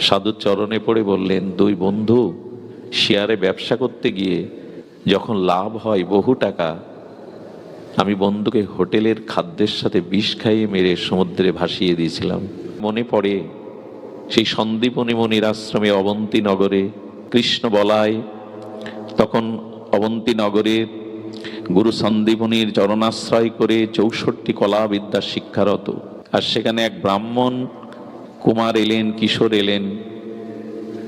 সাধুর চরণে পড়ে বললেন, দুই বন্ধু শেয়ারে ব্যবসা করতে গিয়ে যখন লাভ হয় বহু টাকা, আমি বন্ধুকে হোটেলের খাদ্যের সাথে বিষ খাইয়ে মেরে সমুদ্রে ভাসিয়ে দিয়েছিলাম। মনে পড়ে সেই সন্দীপনী মুনির আশ্রমে অবন্তী নগরে কৃষ্ণ বলায়, তখন অবন্তী নগরে গুরু সন্দীপনীর চরণাশ্রয় করে 64 কলা বিদ্যা শিক্ষারত। আর সেখানে এক ব্রাহ্মণ কুমার এলেন, কিশোর এলেন,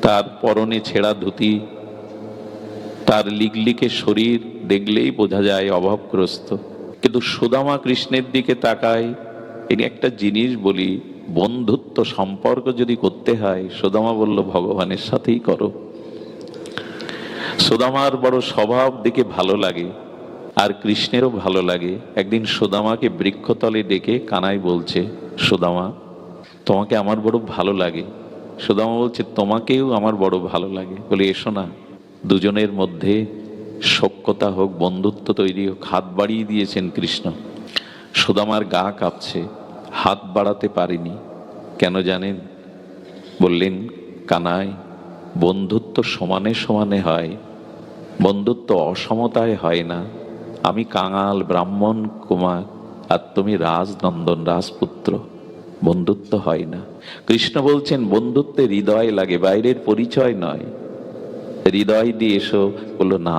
তার পরনে ছেঁড়া ধুতি, তার লিগলিকে শরীর দেখলেই বোঝা যায় অভাবগ্রস্ত। কিন্তু সুদামা কৃষ্ণের দিকে তাকায়। এই একটা জিনিস বলি, বন্ধুত্ব সম্পর্ক যদি করতে হয়, সুদামা বলল ভগবানের সাথেই করো। সুদামার বড় স্বভাব দেখে ভালো লাগে, আর কৃষ্ণেরও ভালো লাগে। একদিন সুদামাকে বৃক্ষতলে ডেকে কানাই বলছে, সুদামা তোমাকে আমার বড় ভালো লাগে। সুদামা বলছে, তোমাকেও আমার বড় ভালো লাগে। বলে এসো না, দুজনের মধ্যে সখ্যতা হোক, বন্ধুত্ব তৈরি হোক। হাত বাড়িয়ে দিয়েছেন কৃষ্ণ। সুদামার গা কাঁপছে, হাত বাড়াতে পারেনি। কেন জানেন? বললেন, কানাই বন্ধুত্ব সমানে সমানে হয়, বন্ধুত্ব অসমতায় হয় না। আমি কাঙাল ব্রাহ্মণ কুমার, আর তুমি রাজনন্দন রাজপুত্র, বন্ধুত্ব হয় না। কৃষ্ণ বলছেন বন্ধুত্বে হৃদয় লাগে, বাইরের পরিচয় নয়। হৃদয় দিয়ে এসো। বললো না,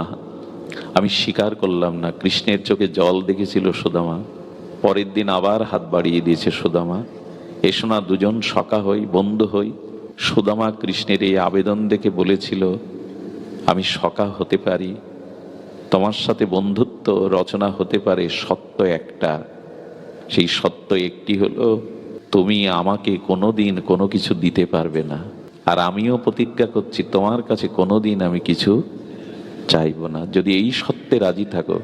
আমি স্বীকার করলাম না। কৃষ্ণের চোখে জল দেখেছিল সুদামা। পরের দিন আবার হাত বাড়িয়ে দিয়েছে সুদামা, এসো না দুজন সখা হই, বন্ধু হই। সুদামা কৃষ্ণের এই আবেদন দেখে বলেছিল, আমি সখা হতে পারি, তোমার সাথে বন্ধুত্ব রচনা হতে পারে সত্য একটা। সেই সত্য একটি হলো, তুমি আমাকে কোনোদিন কোনো কিছু দিতে পারবে না, আর আমিও প্রতিজ্ঞা করছি তোমার কাছে কোনোদিন আমি কিছু চাইব না। যদি এই সত্যে রাজি থাকো,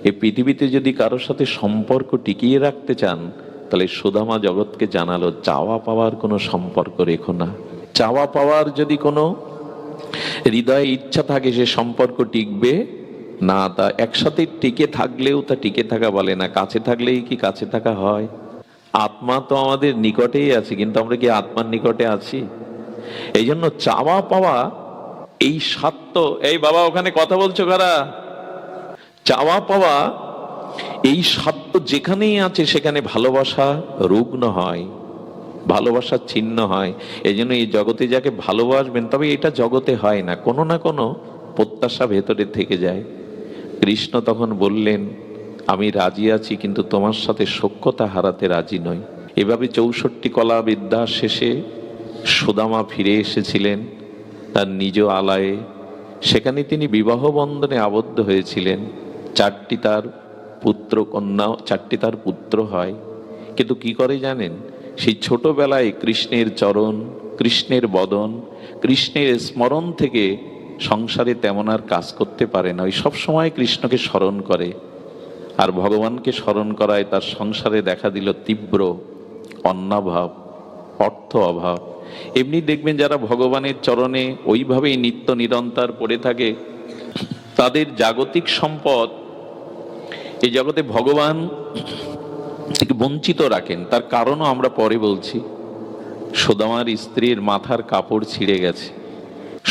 এই পৃথিবীতে যদি কারোর সাথে সম্পর্ক টিকিয়ে রাখতে চান, তাহলে সুদামা জগৎকে জানালো, চাওয়া পাওয়ার কোনো সম্পর্ক রেখো না। চাওয়া পাওয়ার যদি কোনো হৃদয়ে ইচ্ছা থাকে, সে সম্পর্ক টিকবে না। তা একসাথে টিকে থাকলেও তা টিকে থাকা বলে না। কাছে থাকলেই কি কাছে থাকা হয়? আত্মা তো আমাদের নিকটেই আছে, কিন্তু আমরা কি আত্মার নিকটে আছি? এই জন্য চাওয়া পাওয়া, এই সত্য, এই বাবা ওখানে কথা বলছো কারা? চাওয়া পাওয়া এই সত্য যেখানেই আছে, সেখানে ভালোবাসা রুগ্ন হয়, ভালোবাসা ছিন্ন হয়। এই জন্য এই জগতে যাকে ভালোবাসবেন, তবে এটা জগতে হয় না, কোনো না কোনো প্রত্যাশা ভেতরে থেকে যায়। কৃষ্ণ তখন বললেন, আমি রাজি আছি, কিন্তু তোমার সাথে সখ্যতা হারাতে রাজি নই। এভাবে 64 কলা বিদ্যা শেষে সুদামা ফিরে এসেছিলেন তার নিজ আলয়ে। সেখানে তিনি বিবাহ বন্ধনে আবদ্ধ হয়েছিলেন। 4টি তার পুত্র কন্যা, 4টি তার পুত্র হয়। কিন্তু কি করে জানেন? সেই ছোটবেলায় কৃষ্ণের চরণ, কৃষ্ণের বদন, কৃষ্ণের স্মরণ থেকে সংসারে তেমন আর কাজ করতে পারে না। ওই সবসময় কৃষ্ণকে স্মরণ করে, আর ভগবানকে স্মরণ করায় তার সংসারে দেখা দিল তীব্র অন্নাভাব, অর্থ অভাব। এমনি দেখবেন যারা ভগবানের চরণে ওইভাবেই নিত্য নিরন্তর পড়ে থাকে, তাদের জাগতিক সম্পদ এই জগতে ভগবান থেকে বঞ্চিত রাখেন। তার কারণও আমরা পরে বলছি। সুদামার স্ত্রীর মাথার কাপড় ছিঁড়ে গেছে।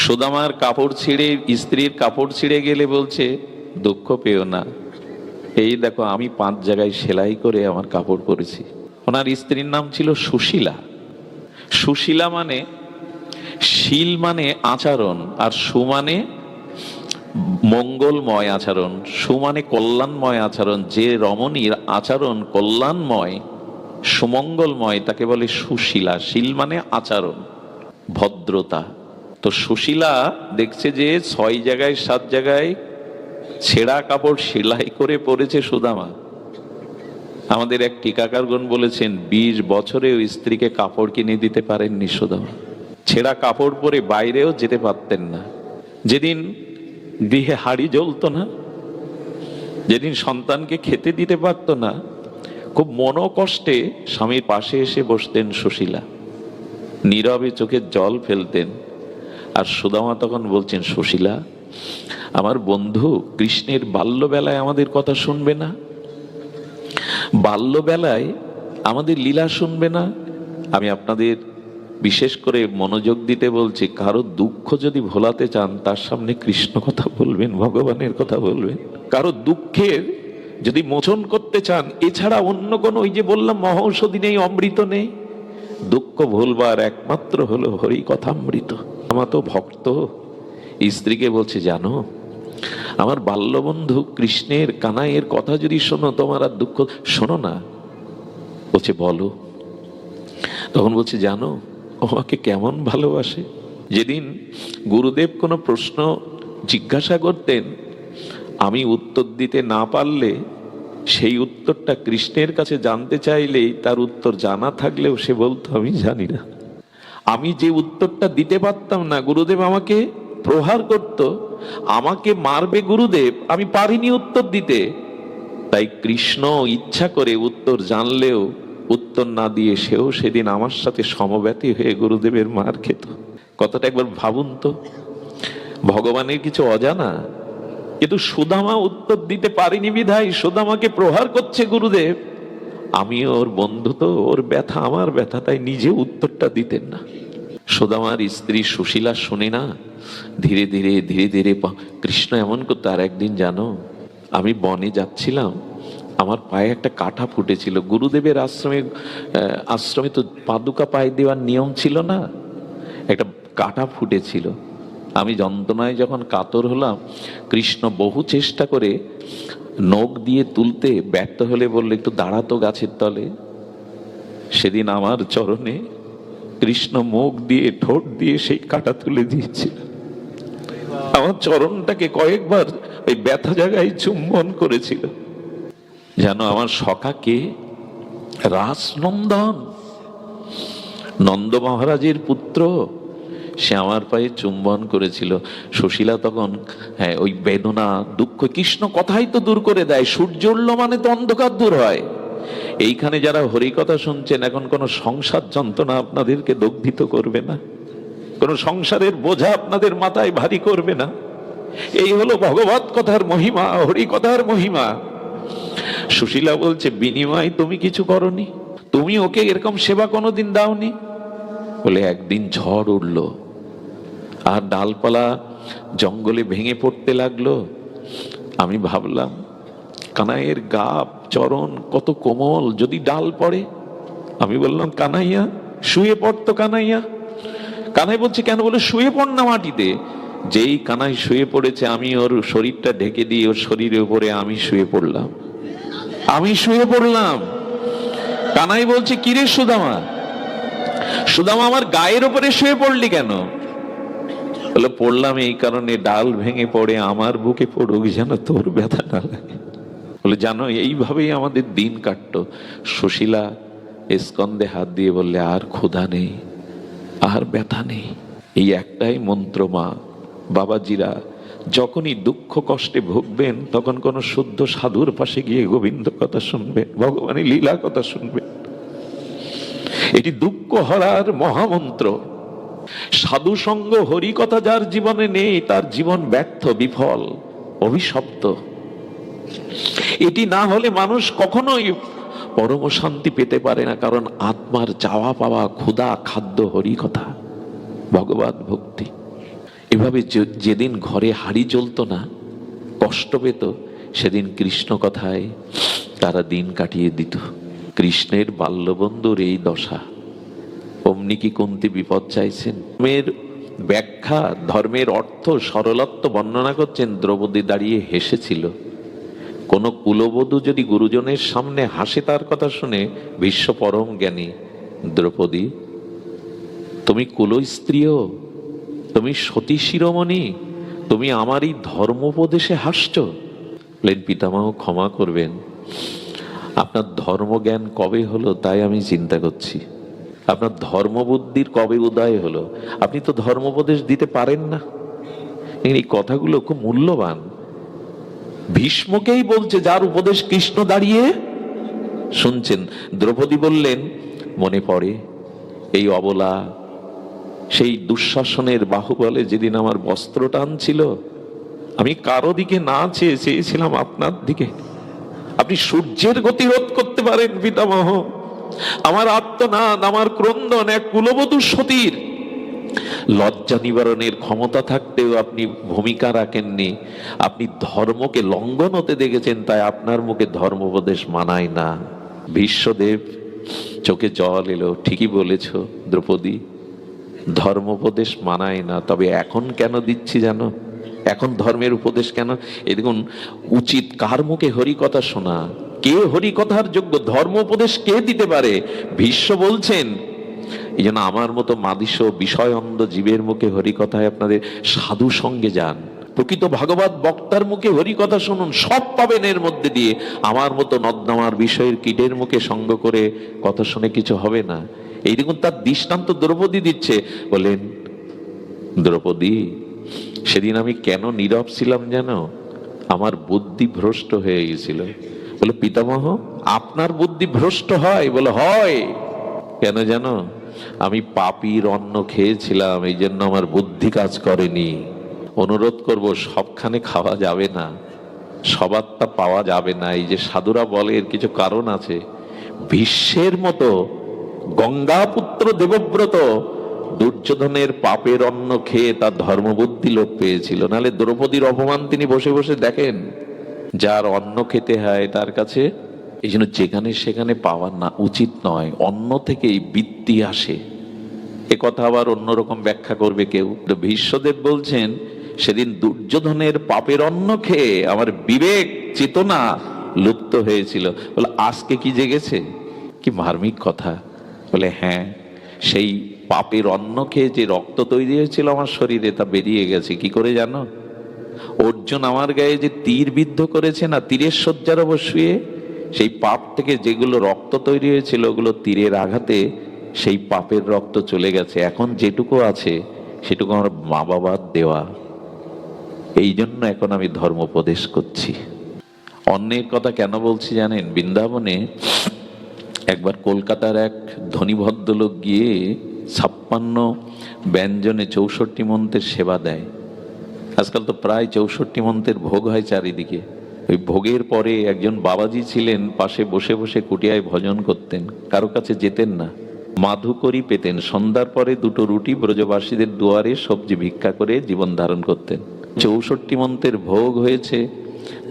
সুদামার কাপড় ছিঁড়ে, স্ত্রীর কাপড় ছিঁড়ে গেলে বলছে, দুঃখ পেও না, এই দেখো আমি 5 জায়গায় সেলাই করে আমার কাপড় পরেছি। ওনার স্ত্রীর নাম ছিল সুশীলা। সুশীলা মানে, শীল মানে আচরণ, আর সু মানে মঙ্গলময় আচরণ, সু মানে কল্যাণময় আচরণ। যে রমণীর আচরণ কল্যাণময়, সুমঙ্গলময়, তাকে বলে সুশীলা। শীল মানে আচরণ, ভদ্রতা। তো সুশীলা দেখছে যে 6 জায়গায় 7 জায়গায় ছেঁড়া কাপড় সেলাই করে পরেছে সুদামা। আমাদের এক টিকাকারগণ বলেছেন, 20 বছরেও স্ত্রীকে কাপড় কিনে দিতে পারেননি সুদামা। ছেঁড়া কাপড় পরে বাইরেও যেতে পারতেন না। যেদিন গৃহে হাড়ি জ্বলতো না, যেদিন সন্তানকে খেতে দিতে পারত না, খুব মনোকষ্টে স্বামীর পাশে এসে বসতেন সুশীলা, নীরবে চোখের জল ফেলতেন। আর সুদামা তখন বলছেন, সুশীলা আমার বন্ধু কৃষ্ণের বাল্যবেলায় আমাদের কথা শুনবে না? বাল্যবেলায় আমাদের লীলা শুনবে না? আমি আপনাদের বিশেষ করে মনোযোগ দিতে বলছি, কারো দুঃখ যদি ভোলাতে চান তার সামনে কৃষ্ণ কথা বলবেন, ভগবানের কথা বলবেন। কারো দুঃখের যদি মোচন করতে চান, এছাড়া অন্য কোনো, ওই যে বললাম মহৌষধি নেই, অমৃত নেই। দুঃখ ভুলবার একমাত্র হলো হরি কথামৃত। আমার তো ভক্ত স্ত্রীকে বলছে, জানো আমার বাল্যবন্ধু কৃষ্ণের কানাইয়ের কথা যদি শোনো তোমার আর দুঃখ। শোনো না, বলছে বলো। তখন বলছে, জানো ও আমাকে কেমন ভালোবাসে। যেদিন গুরুদেব কোনো প্রশ্ন জিজ্ঞাসা করতেন, আমি উত্তর দিতে না পারলে সেই উত্তরটা কৃষ্ণের কাছে জানতে চাইলেই তার উত্তর জানা থাকলেও সে বলতো আমি জানি না। আমি যে উত্তরটা দিতে পারতাম না, গুরুদেব আমাকে প্রহার করত, আমাকে মারবে গুরুদেব, আমি পারিনি উত্তর দিতে। তাই কৃষ্ণ ইচ্ছা করে উত্তর জানলেও উত্তর না দিয়ে সেও সেদিন আমার সাথে সমব্যথী হয়ে গুরুদেবের মার খেত। কথাটা একবার ভাবুন তো, ভগবানের কিছু অজানা। কিন্তু সুদামা উত্তর দিতে পারিনি বিধায় সুদামাকে প্রহার করছে গুরুদেব। আমি ওর বন্ধু তো, ওর ব্যথা আমার ব্যথা, তাই নিজে উত্তরটা দিতেন না। সুদামার স্ত্রী সুশীলা শুনে না, ধীরে ধীরে ধীরে ধীরে কৃষ্ণ এমন করতো। আর একদিন জানো, আমি বনে যাচ্ছিলাম, আমার পায়ে একটা কাঁটা ফুটেছিল। গুরুদেবের আশ্রমে তো পাদুকা পায়ে দেওয়ার নিয়ম ছিল না, একটা কাঁটা ফুটেছিল। আমি যন্ত্রণায় যখন কাতর হলাম, কৃষ্ণ বহু চেষ্টা করে নখ দিয়ে তুলতে ব্যর্থ হলে বললে, একটু দাঁড়াতো গাছের তলে। সেদিন আমার চরণে কৃষ্ণ মুখ দিয়ে ঠোঁট দিয়ে সেই কাঁটা তুলে দিয়েছিল। আমার চরণটাকে কয়েকবার ওই ব্যথা জায়গায় চুম্বন করেছিল। জানো আমার সখাকে রাসনন্দন, নন্দ মহারাজের পুত্র, সে আমার পায়ে চুম্বন করেছিল। সুশীলা তখন ওই বেদনা দুঃখ, কৃষ্ণ কথাই তো দূর করে দেয়। সূর্য উঠলো মানে তো অন্ধকার দূর হয়। এইখানে যারা হরি কথা শুনছেন, এখন কোনো সংসার যন্ত্রণা আপনাদেরকে দগ্ধিত করবে না, কোনো সংসারের বোঝা আপনাদের মাথায় ভারী করবে না। এই হলো ভগবত কথার মহিমা, হরি কথার মহিমা। সুশীলা বলছে, বিনিময় তুমি কিছু করনি, তুমি ওকে এরকম সেবা কোনোদিন দাওনি। বলে একদিন ঝড় উঠলো আর ডালপালা জঙ্গলে ভেঙে পড়তে লাগলো। আমি ভাবলাম কানাইয়ের গা চরণ কত কোমল, যদি ডাল পড়ে। আমি বললাম, কানাইয়া শুয়ে পড়তো। কানাইয়া, কানাই বলছে, কেন? বলে শুয়ে পড় না মাটিতে। যেই কানাই শুয়ে পড়েছে, আমি ওর শরীরটা ঢেকে দিয়ে ওর শরীরের উপরে আমি শুয়ে পড়লাম। আমি শুয়ে পড়লাম। কানাই বলছে, কিরে সুদামা, সুদামা আমার গায়ের উপরে শুয়ে পড়লি কেন? বলে, পড়লাম এই কারণে, ডাল ভেঙে পড়ে আমার বুকে পড়ুক, যেন তোর ব্যথা না লাগে। বলে, জানো এইভাবেই আমাদের দিন কাটতো। সুশীলা স্কন্ধে হাত দিয়ে বললে, আর ক্ষুধা নেই, আর ব্যথা নেই। এই একটাই মন্ত্র মা। বাবাজিরা যখনই দুঃখ কষ্টে ভুগবেন, তখন কোন শুদ্ধ সাধুর পাশে গিয়ে গোবিন্দ কথা শুনবেন, ভগবানের লীলা কথা শুনবেন। এটি দুঃখ হরার মহামন্ত্র। সাধু সঙ্গ হরি কথা যার জীবনে নেই, তার জীবন ব্যর্থ, বিফল, অভিশপ্ত। এটি না হলে মানুষ কখনোই পরম শান্তি পেতে পারে না। কারণ আত্মার চাওয়া পাওয়া, ক্ষুধা, খাদ্য হরি কথা, ভগবত ভক্তি। এভাবে যেদিন ঘরে হাড়ি জ্বলতো না, কষ্ট পেত, সেদিন কৃষ্ণ কথায় তারা দিন কাটিয়ে দিত। কৃষ্ণের বাল্যবন্ধুর এই দশা। অমনি কি কুন্তি বিপদ চাইছেন? ধর্মের ব্যাখ্যা, ধর্মের অর্থ, সরলত্ব বর্ণনা করছেন। দ্রৌপদী দাঁড়িয়ে হেসেছিল। কোন কুলবধূ যদি গুরুজনের সামনে হাসে, তার কথা শুনে বিশ্ব পরম জ্ঞানী, দ্রৌপদী তুমি কুল স্ত্রীও, তুমি সতী শিরোমণি, তুমি আমার এই ধর্মোপদেশে হাসছো? বলেন, পিতামহ ক্ষমা করবেন, আপনার ধর্মজ্ঞান কবে হলো তাই আমি চিন্তা করছি। আপনার ধর্মবুদ্ধির কবে উদয় হলো? আপনি তো ধর্মোপদেশ দিতে পারেন না। এই কথাগুলো খুব মূল্যবান। ভীষ্মকেই বলছে, যার উপদেশ কৃষ্ণ দাঁড়িয়ে শুনছেন। দ্রৌপদী বললেন, মনে পড়ে এই অবলা সেই দুঃশাসনের বাহুবলে যেদিন আমার বস্ত্র টানছিল, আমি কারো দিকে না চেয়েছিলাম আপনার দিকে। আপনি সূর্যের গতিরোধ করতে পারেন পিতামহ, আমার আত্মনাদ, আমার ক্রন্দন এক কুলবধূ সতীর লজ্জা নিবারণের ক্ষমতা থাকতেও আপনি ভূমিকা রাখেননি। আপনি ধর্মকে লঙ্ঘন হতে দেখেছেন, তাই আপনার মুখে ধর্মোপদেশ মানায় না। ভীষ্মদেব চোখে জল এলো, ঠিকই বলেছ দ্রৌপদী, ধর্মোপদেশ মানায় না। তবে এখন কেন দিচ্ছি জানো? এখন ধর্মের উপদেশ কেন? এই দেখুন, উচিত কার মুখে হরি কথা শোনা, কে হরি কথার যোগ্য, ধর্ম উপদেশ কে দিতে পারে? ভীষ্ম বলছেন, এই জন্য আমার মতো মাদিস বিষয় অন্ধ জীবের মুখে হরি কথায় আপনাদের সাধু সঙ্গে যান, প্রকৃত ভাগবত বক্তার মুখে হরি কথা শুনুন, সব পাবেন এর মধ্যে দিয়ে। আমার মতো নর্দমার বিষয়ের কীটের মুখে সঙ্গ করে কথা শুনে কিছু হবে না। এই দেখুন তার দৃষ্টান্ত দ্রৌপদী দিচ্ছে। বলেন, দ্রৌপদী, সেদিন আমি কেন নীরব ছিলাম জানো? আমার বুদ্ধি ভ্রষ্ট হয়ে গেছিল। বলে, পিতামহ আপনার বুদ্ধি ভ্রষ্ট হয়? বলে, হয়। কেন জানো? আমি পাপীর অন্ন খেয়েছিলাম, এই জন্য আমার বুদ্ধি কাজ করেনি। অনুরোধ করব, সবখানে খাওয়া যাবে না, সবারটা পাওয়া যাবে না। এই যে সাধুরা বলে এর কিছু কারণ আছে। ভীষ্মের মতো গঙ্গাপুত্র দেবব্রত দুর্যোধনের পাপের অন্ন খেয়ে তার ধর্মবুদ্ধি লোপ পেয়েছিল, নাহলে দ্রৌপদীর অপমান তিনি বসে বসে দেখেন। যার অন্ন খেতে হয় তার কাছে এই জন্য যেখানে সেখানে পাওয়া না উচিত নয়। অন্ন থেকেই বৃত্তি আসে। এ কথা আবার অন্যরকম ব্যাখ্যা করবে কেউ। ভীষ্মদেব বলছেন, সেদিন দুর্যোধনের পাপের অন্ন খেয়ে আমার বিবেক চেতনা লুপ্ত হয়েছিল। বলে, আজকে কি জেগেছে? কি মার্মিক কথা। বলে, হ্যাঁ, সেই পাপের অন্ন খেয়ে যে রক্ত তৈরি হয়েছিল আমার শরীরে, তা বেরিয়ে গেছে। কি করে জানো? অর্জুন আমার গায়ে যে তীর বিদ্ধ করেছে না, তীরের শয্যার উপর শুয়ে, সেই পাপ থেকে যেগুলো রক্ত তৈরি হয়েছিল, ওগুলো তীরের আঘাতে সেই পাপের রক্ত চলে গেছে। এখন যেটুকু আছে সেটুকু আমার মা বাবার দেওয়া। এই জন্য এখন আমি ধর্মোপদেশ করছি। অন্যের কথা কেন বলছি জানেন? বৃন্দাবনে একবার কলকাতার এক ধনী ভদ্রলোক গিয়ে 56 ব্যঞ্জনে 64 মন্ত্রের সেবা দেয়। আজকাল তো প্রায় 64 মন্ত্রের ভোগ হয় চারিদিকে। ওই ভোগের পরে একজন বাবাজি ছিলেন, পাশে বসে বসে কুটিয়ায় ভজন করতেন, কারো কাছে যেতেন না। মাধুকরী পেতেন, সন্ধ্যার পরে 2টো রুটি ব্রজবাসীদের দুয়ারে সবজি ভিক্ষা করে জীবন ধারণ করতেন। 64 মন্ত্রের ভোগ হয়েছে,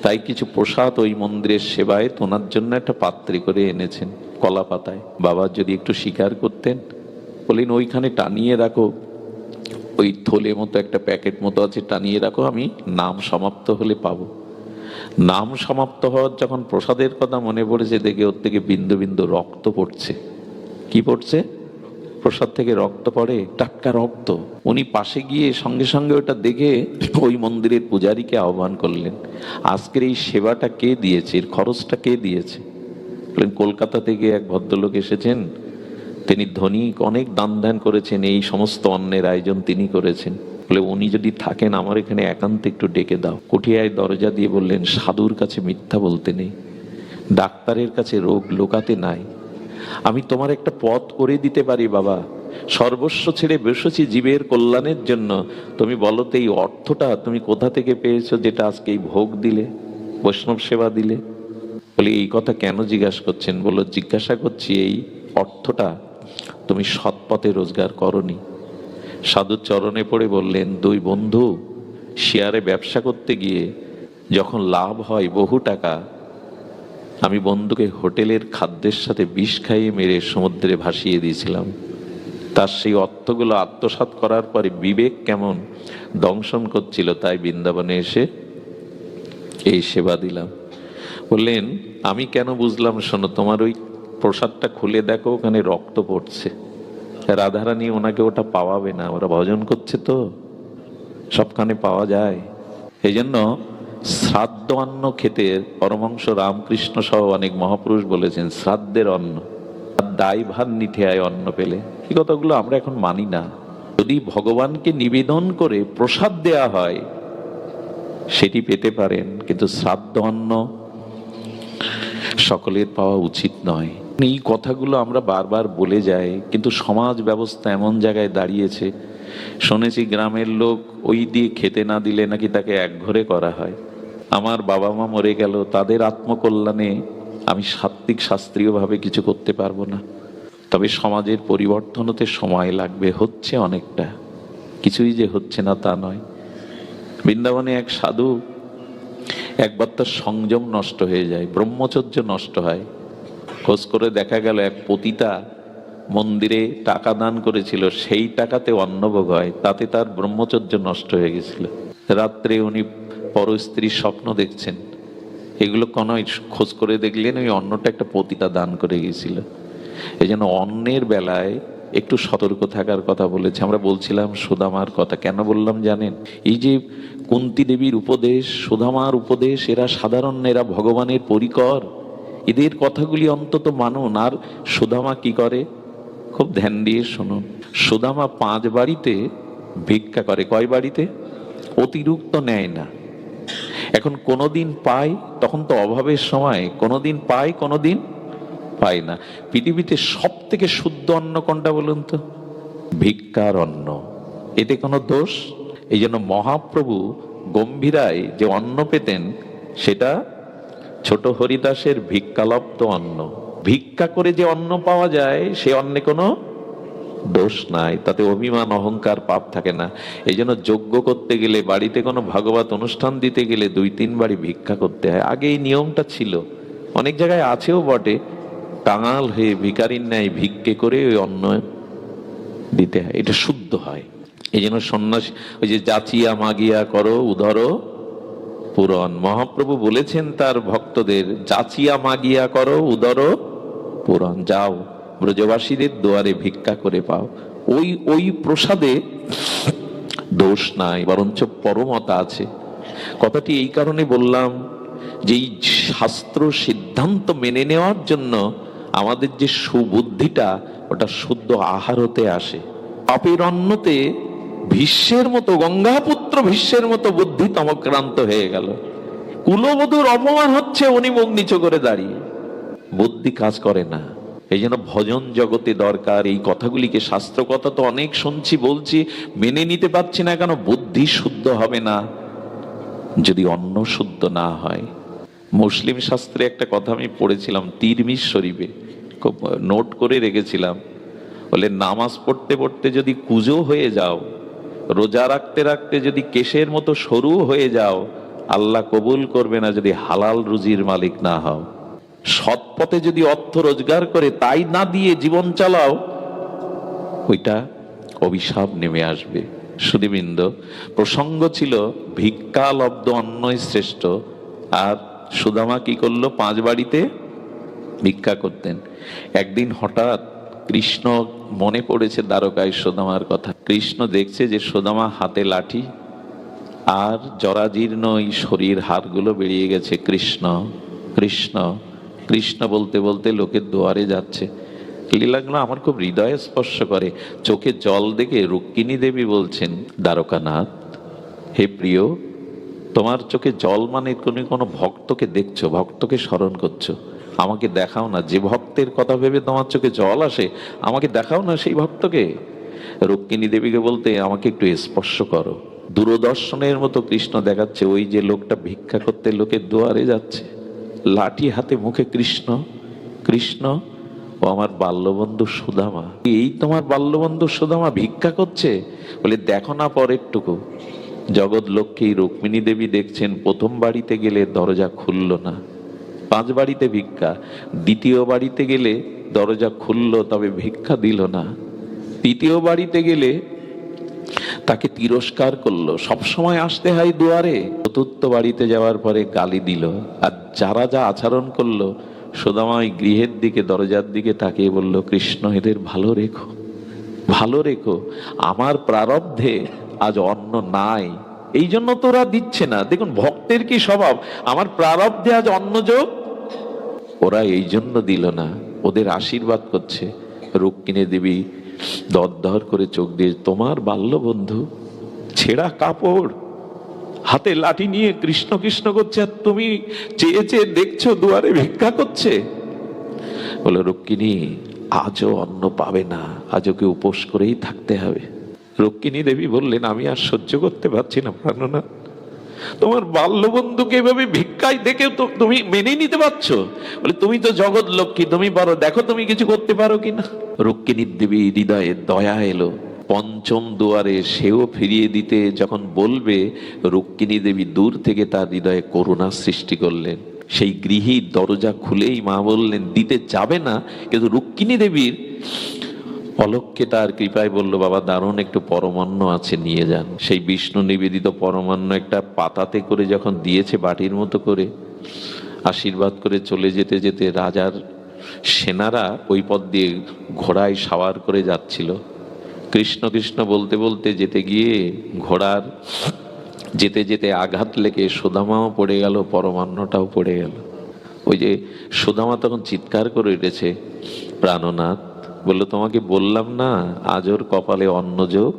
তাই কিছু প্রসাদ ওই মন্দিরের সেবায় তোনার জন্য একটা পাত্রে করে এনেছেন, কলা পাতায়। বাবা যদি একটু স্বীকার করতেন, বলেন ওইখানে টানিয়ে রাখো, ওই থলে মতো একটা প্যাকেট মতো আছে, টানিয়ে রাখো, আমি নাম সমাপ্ত হলে পাবো। নাম সমাপ্ত হওয়ার যখন প্রসাদের কথা মনে পড়েছে, দেখে ওর থেকে বিন্দু বিন্দু রক্ত পড়ছে। কি পড়ছে? প্রসাদ থেকে রক্ত পড়ে, টাটকা রক্ত। উনি পাশে গিয়ে সঙ্গে সঙ্গে ওটা দেখে ওই মন্দিরের পূজারীকে আহ্বান করলেন, আজকের এই সেবাটা কে দিয়েছে, এর খরচটা কে দিয়েছে? বললেন, কলকাতা থেকে এক ভদ্রলোক এসেছেন, তিনি ধনী, অনেক দান ধ্যান করেছেন, এই সমস্ত অন্নের আয়োজন তিনি করেছেন। বলে, উনি যদি থাকেন আমার এখানে একান্তে একটু ডেকে দাও। কুঠিয়ায় দরজা দিয়ে বললেন, সাধুর কাছে মিথ্যা বলতে নেই, ডাক্তারের কাছে রোগ লোকাতে নাই। আমি তোমার একটা পথ করে দিতে পারি বাবা, সর্বস্ব ছেড়ে বসেছি জীবের কল্যাণের জন্য। তুমি বলো তো, এই অর্থটা তুমি কোথা থেকে পেয়েছো, যেটা আজকে এই ভোগ দিলে, বৈষ্ণব সেবা দিলে? বলে, এই কথা কেন জিজ্ঞাসা করছেন? বলো, জিজ্ঞাসা করছি এই অর্থটা তুমি সৎপথে রোজগার করনি। সাধুর চরণে পড়ে বললেন, 2 বন্ধু শেয়ারে ব্যবসা করতে গিয়ে যখন লাভ হয় বহু টাকা, আমি বন্ধুকে হোটেলের খাদ্যের সাথে বিষ খাইয়ে মেরে সমুদ্রে ভাসিয়ে দিয়েছিলাম। তার সেই অর্থগুলো আত্মসাৎ করার পরে বিবেক কেমন দংশন করছিল, তাই বৃন্দাবনে এসে এই সেবা দিলাম। বললেন, আমি কেন বুঝলাম, শোনো, তোমার ওই প্রসাদটা খুলে দেখো, ওখানে রক্ত পড়ছে। রাধারানী ওনাকে ওটা পাওয়াবে না, ওরা ভজন করছে তো, সবখানে পাওয়া যায়। এই জন্য শ্রাদ্ধ অন্ন খেতে পরমহংস রামকৃষ্ণ সহ অনেক মহাপুরুষ বলেছেন, শ্রাদ্ধের অন্ন দায় ভার নিতে হয় অন্ন পেলে। এই কথাগুলো আমরা এখন মানি না। যদি ভগবানকে নিবেদন করে প্রসাদ দেয়া হয় সেটি পেতে পারেন, কিন্তু শ্রাদ্ধ অন্ন সকলের পাওয়া উচিত নয়। এই কথাগুলো আমরা বারবার বলে যাই, কিন্তু সমাজ ব্যবস্থা এমন জায়গায় দাঁড়িয়েছে, শুনেছি গ্রামের লোক ওই দিয়ে খেতে না দিলে নাকি তাকে একঘরে করা হয়। আমার বাবা মা মরে গেল, তাদের আত্মকল্যাণে আমি সাত্ত্বিক শাস্ত্রীয়ভাবে কিছু করতে পারবো না, তবে সমাজের পরিবর্তন হতে সময় লাগবে। হচ্ছে অনেকটা, কিছুই যে হচ্ছে না তা নয়। বৃন্দাবনে এক সাধু, একবার তার সংযম নষ্ট হয়ে যায়, ব্রহ্মচর্য নষ্ট হয়। খোঁজ করে দেখা গেল এক পতিতা মন্দিরে টাকা দান করেছিল, সেই টাকাতে অন্নভোগ হয়, তাতে তার ব্রহ্মচর্য নষ্ট হয়ে গেছিল। রাত্রে উনি পরস্ত্রীর স্বপ্ন দেখছেন, এগুলো কোনো খোঁজ করে দেখলেন ওই অন্নটা একটা পতিতা দান করে গেছিল। এই জন্য অন্নের বেলায় একটু সতর্ক থাকার কথা বলেছে। আমরা বলছিলাম সুদামার কথা, কেন বললাম জানেন? এই যে কুন্তী দেবীর উপদেশ, সুদামার উপদেশ, এরা সাধারণ, এরা ভগবানের পরিকর, এদের কথাগুলি অন্তত মানুন। আর সুদামা কি করে খুব ধ্যান দিয়ে শুনুন। সুদামা 5 বাড়িতে ভিক্ষা করে। কয় বাড়িতে? অতিরিক্ত নেয় না। এখন কোনোদিন পায়, তখন তো অভাবের সময়, কোনোদিন পায় কোনোদিন পায় না। পৃথিবীতে সব থেকে শুদ্ধ অন্ন কোনটা বলুন তো? ভিক্ষার অন্ন। এতে কোনো দোষ? এই জন্য মহাপ্রভু গম্ভীরায় যে অন্ন পেতেন, সেটা ছোট হরিদাসের ভিক্ষালব্ধ অন্ন। ভিক্ষা করে যে অন্ন পাওয়া যায়, সে অন্নে কোনো দোষ নাই, তাতে অভিমান অহংকার পাপ থাকে না। এই জন্য যজ্ঞ করতে গেলে, বাড়িতে কোনো ভাগবত অনুষ্ঠান দিতে গেলে 2-3 বাড়ি ভিক্ষা করতে হয়। আগে এই নিয়মটা ছিল, অনেক জায়গায় আছেও বটে। কাঙাল হয়ে ভিখারির ন্যায় ভিক্ষে করে ওই অন্ন দিতে হয়, এটা শুদ্ধ হয়। এই জন্য সন্ন্যাসী, ওই যে যাচিয়া মাগিয়া করো উদর পূরণ, মহাপ্রভু বলেছেন তার ভক্তদের, যাচিয়া মাগিয়া করো উদর পূরণ, যাও ব্রজবাসীদের দুয়ারে ভিক্ষা করে পাও। ওই প্রসাদে দোষ নাই, বরঞ্চ পরমতা আছে। কথাটি এই কারণে বললাম যে এই শাস্ত্র সিদ্ধান্ত মেনে নেওয়ার জন্য আমাদের যে সুবুদ্ধিটা, ওটা শুদ্ধ আহার হতে আসে। পাপের অন্নতে ভীষ্মের মতো, গঙ্গাপুত্র ভীষ্মের মতো বুদ্ধি তমক্রান্ত হয়ে গেল। কুলবধূর অপমান হচ্ছে, উনি মুখ নিচু করে দাঁড়িয়ে, বুদ্ধি কাজ করে না। এই জন্য ভজন জগতে দরকার এই কথাগুলিকে। শাস্ত্র কথা তো অনেক শুনছি, বলছি, মেনে নিতে পারছি না কেন? বুদ্ধি শুদ্ধ হবে না যদি অন্ন শুদ্ধ না হয়। মুসলিম শাস্ত্রে একটা কথা আমি পড়েছিলাম তিরমিজ শরীফে, খুব নোট করে রেখেছিলাম। বলে নামাজ পড়তে পড়তে যদি কুজো হয়ে যাও, রোজা রাখতে রাখতে যদি কেশের মতো সরু হয়ে যাও, আল্লাহ কবুল করবে না যদি হালাল রুজির মালিক না হও। সৎ পথে যদি অর্থ রোজগার করে তাই না দিয়ে জীবন চালাও, ওইটা অভিশাপ নেমে আসবে। সুধীবৃন্দ, প্রসঙ্গ ছিল ভিক্ষালব্ধ অন্নই শ্রেষ্ঠ। আর সুদামা কি করলো? 5 বাড়িতে ভিক্ষা করতেন। একদিন হঠাৎ কৃষ্ণ মনে পড়েছে দ্বারকায় সুদামার কথা। কৃষ্ণ দেখছে যে সুদামা হাতে লাঠি আর জরাজীর্ণ এই শরীর, হাড়গুলো বেরিয়ে গেছে। কৃষ্ণ কৃষ্ণ কৃষ্ণ বলতে বলতে লোকের দুয়ারে যাচ্ছে। লীলাগুলো আমার খুব হৃদয়ে স্পর্শ করে। চোখে জল দেখে রুক্মিণী দেবী বলছেন, দ্বারকানাথ, হে প্রিয়, তোমার চোখে জল মানে তুমি কোনো ভক্তকে দেখছো, ভক্তকে স্মরণ করছো, আমাকে দেখাও না। যে ভক্তের কথা ভেবে তোমার চোখে জল আসে, আমাকে দেখাও না সেই ভক্তকে। রুক্মিণী দেবীকে বলতে, আমাকে একটু স্পর্শ করো। দূরদর্শনের মতো কৃষ্ণ দেখাচ্ছে, ওই যে লোকটা ভিক্ষা করতে লোকের দুয়ারে যাচ্ছে, লাঠি হাতে, মুখে কৃষ্ণ কৃষ্ণ। ও আমার বাল্যবন্ধু সুদামা, এই তোমার বাল্যবন্ধু সুদামা ভিক্ষা করছে। বলে দেখো না পরেরটুকু। জগৎ লক্ষ্মী রুক্মিণী দেবী দেখছেন, প্রথম বাড়িতে গেলে দরজা খুলল না, 5 বাড়িতে ভিক্ষা। দ্বিতীয় বাড়িতে গেলে দরজা খুলল, তবে ভিক্ষা দিল না। তৃতীয় বাড়িতে গেলে তাকে তিরস্কার করলো, সবসময় আসতে হয় দুয়ারে। চতুর্থ বাড়িতে যাওয়ার পরে গালি দিল। আর যারা যা আচরণ করলো, সুদামা ওই গৃহের দিকে, দরজার দিকে তাকিয়ে বলল, কৃষ্ণ এদের ভালো রেখো, ভালো রেখো, আমার প্রারব্ধে আজ অন্ন নাই, এই জন্য তোরা দিচ্ছে না। দেখুন ভক্তের কি স্বভাব, আমার প্রারব্ধে আজ অন্ন যোগ, ওরা এই জন্য দিল না, ওদের আশীর্বাদ করছে। রুক্মিণী দেবী দরদর করে চোখ দিয়ে, তোমার বাল্য বন্ধু ছেঁড়া কাপড়, হাতে লাঠি নিয়ে কৃষ্ণ কৃষ্ণ করছে, আর তুমি চেয়ে চেয়ে দেখছো দুয়ারে ভিক্ষা করছে। বলে, রুক্মিণী আজও অন্ন পাবে না, আজ ওকে উপোস করেই থাকতে হবে। রুক্মিণী দেবী বললেন, আমি আর সহ্য করতে পারছি না প্রাণনাথ, তোমার বাল্যবন্ধুকে এভাবে ভিক্ষায় দেখে তো তুমি মেনে নিতে পারছো? বলে তুমি তো জগৎ লক্ষ্মী, তুমি পারো, দেখো তুমি কিছু করতে পারো কিনা। রুক্মিণীর দেবী হৃদয়ে দয়া এলো। পঞ্চম দুয়ারে সেও ফিরিয়ে দিতে যখন বলবে, রুক্মিণী দেবী দূর থেকে তার হৃদয়ে করুণা সৃষ্টি করলেন। সেই গৃহী দরজা খুলেই মা বললেন দিতে যাবে না, কিন্তু রুক্মিণী দেবীর অলক্ষ্যে তার কৃপায় বলল, বাবা দারুণ একটু পরমান্ন আছে, নিয়ে যান। সেই বিষ্ণু নিবেদিত পরমান্ন একটা পাতাতে করে যখন দিয়েছে বাটির মতো করে, আশীর্বাদ করে চলে যেতে যেতে রাজার সেনারা ওই পথ দিয়ে ঘোড়ায় সাওয়ার করে যাচ্ছিল। কৃষ্ণ কৃষ্ণ বলতে বলতে যেতে গিয়ে ঘোড়ার যেতে যেতে আঘাত লেগে সুদামাও পড়ে গেল, পরমান্নটাও পড়ে গেল। ওই যে সুদামা তখন চিৎকার করে উঠেছে, প্রাণনাথ বললো, তোমাকে বললাম না আজ ওর কপালে অন্নযোগ